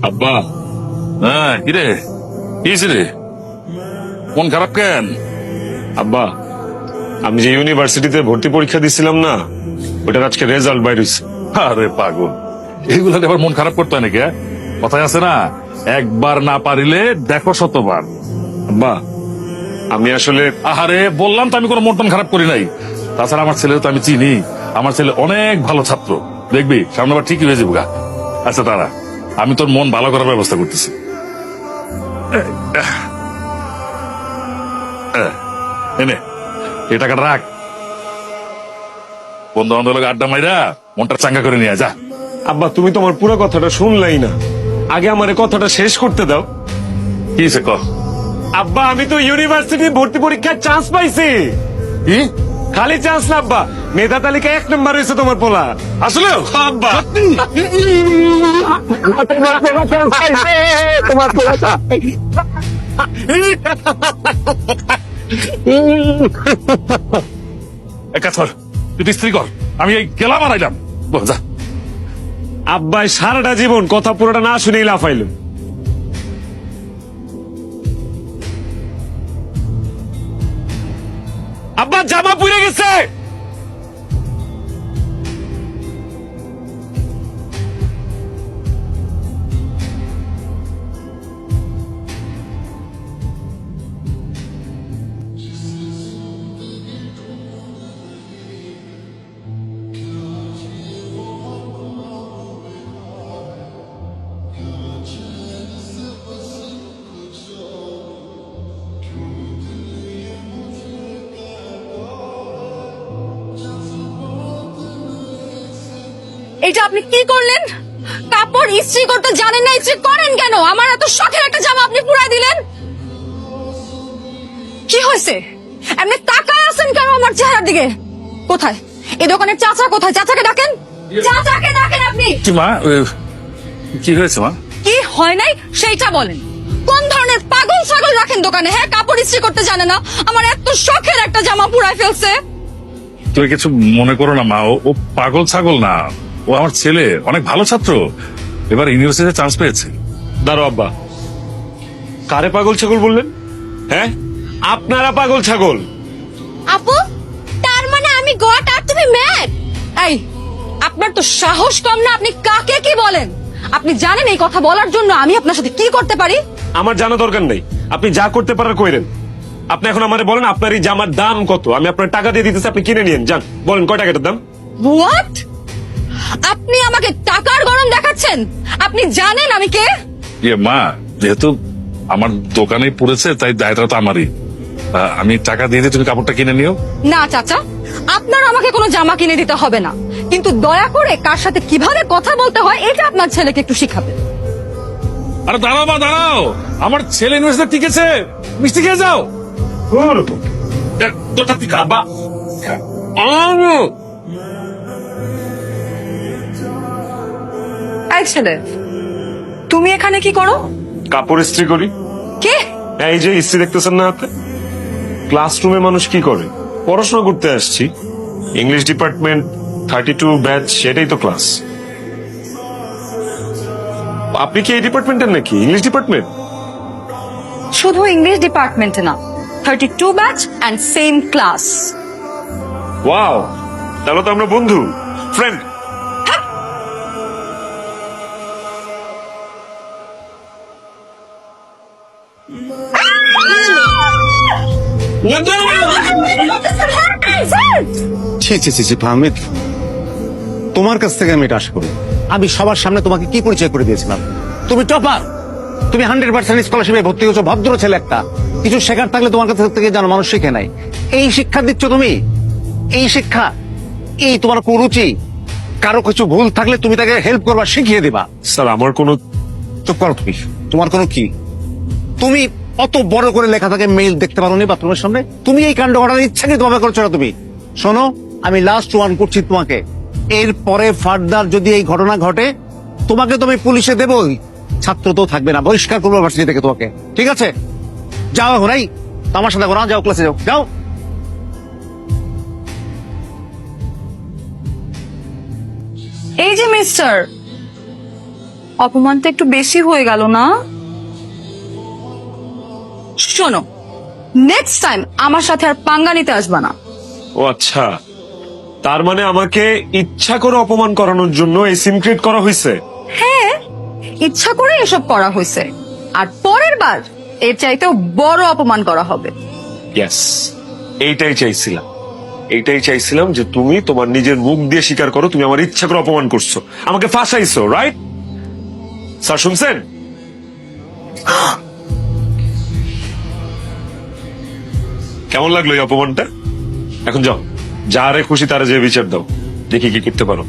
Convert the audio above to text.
আব্বা। হ্যাঁ, কিরে কি রে, মন খারাপ কেন? আব্বা, আমি যে ইউনিভার্সিটিতে ভর্তি পরীক্ষা দিছিলাম না, ওটার আজকে রেজাল্ট বাইর হইছে। আরে পাগল, এইগুলা আবার মন খারাপ করতে হয় নাকি? কথায় আছে না, একবার না পারিলে দেখো শতবার। আব্বা, আমি আসলে আহারে বললাম তো আমি কোনো মন টন খারাপ করি নাই। তাছাড়া আমার ছেলে তো আমি চিনি, আমার ছেলে অনেক ভালো ছাত্র, দেখবি সামনে আবার ঠিকই হয়ে যাবো গা। আচ্ছা দাঁড়া, আমি তোর মন ভালো করার ব্যবস্থা করতেছি। এনে এই টাকাটা রাখ, বন্ধু বান্ধব আড্ডা মাইরা মনটা চাঙ্গা করে নিয়ে যা। আব্বা, তুমি তো আমার পুরো কথাটা শুনলাই না, আগে আমার এই কথাটা শেষ করতে দাও। কি হয়েছে ক? আব্বা, আমি তো ইউনিভার্সিটি ভর্তি পরীক্ষার চান্স পাইছি। কি খালি চান্স না আব্বা, মেধা তালিকা 1 নম্বর হয়েছে তোমার পোলা। আসলে আব্বা, এক কাজ কর, তুই স্ত্রী কর, আমি এই গেলাম আর আইলাম। বল যা। আব্বাই সারাটা জীবন কথা পুরোটা না শুনেই লাফাইল। আব্বা, জামা পুড়ে গেছে। এটা আপনি কি করলেন? কাপড় ইস্ত্রি করতে জানেন না, ইস্ত্রি করেন কেন? আমার এত শখের একটা জামা আপনি পুরাই দিলেন। কি হয়েছে? এমনি তাকায় আছেন কেন আমার চেহারার দিকে? কোথায় এই দোকানের চাচা? কোথায় চাচাকে ডাকেন, চাচাকে ডাকেন আপনি। কি মা, কি হয়েছে মা? কি হয় নাই সেইটা বলেন। কোন ধরনের পাগল ছাগল রাখেন দোকানে? হ্যাঁ, কাপড় ইস্ত্রি করতে জানে না, আমার এত শখের একটা জামা পুরাই ফেলছে। তুই কিছু মনে করো না মা, ও পাগল ছাগল না, ও আমার ছেলে, অনেক ভালো ছাত্র, এবার ইউনিভার্সিটিতে চান্স পেয়েছে। দাঁড়ো আব্বা, কারে পাগল ছাগল বললেন? হ্যাঁ, আপনারা পাগল ছাগল। আপু, তার মানে আমি গট আর তুমি ম্যাড? এই, আপনার তো সাহস কম না, আপনি কাকে কি বলেন? আপনি জানেন এই কথা বলার জন্য আমি আপনার সাথে কি করতে পারি? আমার জানা দরকার নেই, আপনি যা করতে পারার কইরেন। আপনি এখন আমারে বলেন আপনার এই জামার দাম কত, আমি আপনার টাকা দিয়ে দিতেছি, আপনি কিনে নিয়েন। যান বলেন কয় টাকাটার দাম। হোয়াট? আপনি আমাকে টাকার গরম দেখাচ্ছেন? আপনি জানেন আমি কে? ইয়ে মা, যেহেতু আমার দোকানে পড়েছে তাই দায়টা তো আমারই। আমি টাকা দিয়ে দিয়ে তুমি কাপড়টা কিনে নিও। না চাচা, আপনার আমাকে কোনো জামা কিনে দিতে হবে না, কিন্তু দয়া করে কার সাথে কিভাবে কথা বলতে হয় এটা আপনার ছেলেকে একটু শিখাবেন। আরে দাঁড়াও মা, দাঁড়াও, আমার ছেলে ইউনিভার্সিটি টিকেছে, মিষ্টি খেয়ে যাও। আব্বা, এই ছেলে, তুমি এখানে কি করো? কাপড় ইস্ত্রি করি। কে? এই যে ইস্ত্রি দেখতেছেন না হাতে, ক্লাসরুমে মানুষ কি করে? পড়াশোনা করতে আসছি, ইংলিশ ডিপার্টমেন্ট 32 ব্যাচ, সেটাই তো ক্লাস। আপনি কি এই ডিপার্টমেন্টের নাকি? English department? শুধু ইংলিশ ডিপার্টমেন্টে না, 32 batch and same class. Wow, তাহলে তো আমরা বন্ধু, ফ্রেন্ড। ছি ছি ছি ছি ফাহমিদ, তোমার কাছ থেকে আমি এটা আশা করি। আমি সবার সামনে তোমাকে কি পরিচয় করে দিয়েছিলাম? তুমি টপার, তুমি 100% স্কলারশিপে ভর্তি হয়েছো, ভদ্র ছেলে একটা। কিছু শেখার থাকলে তোমার কাছ থেকে জানো, মানুষ শিখে নাই। এই শিক্ষা দিচ্ছ তুমি, এই শিক্ষা, এই তোমার কুরুচি। কারো কিছু ভুল থাকলে তুমি তাকে হেল্প করবা, শিখিয়ে দিবা। স্যার, আমার কোনো চুপ করো তুমি, তোমার কোনো কি? তুমি অত বড় করে লেখা থাকে মেইল দেখতে পারো নি বাথরুমের সামনে? তুমি এই কাণ্ড ঘটার ইচ্ছাকৃতভাবে করছো না তুমি। শোনো, আমি লাস্ট ওয়ান করছি তোমাকে, এরপরে ফার্দার যদি এই ঘটনা ঘটে তোমাকে তো আমি পুলিশে দেবই, ছাত্র তো থাকবে না, বহিষ্কার করবো ভার্সিটি থেকে তোমাকে। ঠিক আছে, যাও এখন, এই আমার সাথে করো, যাও ক্লাসে যাও, যাও। এই যে মিস্টার, অপমানটা একটু বেশি হয়ে গেল না? শোনো, নেক্সট টাইম আমার সাথে আর পাঙ্গা নিতে আসবা না। ও আচ্ছা, তার মানে আমাকে ইচ্ছা করে অপমান করানোর জন্য এই সিম ক্রিয়েট করা হয়েছে। হ্যাঁ, ইচ্ছা করে এসব করা হয়েছে, আর পরের বার এর চাইতেও বড় অপমান করা হবে। ইয়েস, এইটাই চাইছিলাম যে তুমি তোমার নিজের মুখ দিয়ে স্বীকার করো তুমি আমার ইচ্ছা করে অপমান করছো, আমাকে ফাঁসাইছো, রাইট? স্যার শুনছেন? কেমন লাগলো এই অপমানটা? এখন যাও, যারে খুশি তারে যে বিচার দাও, দেখি কি করতে পারো।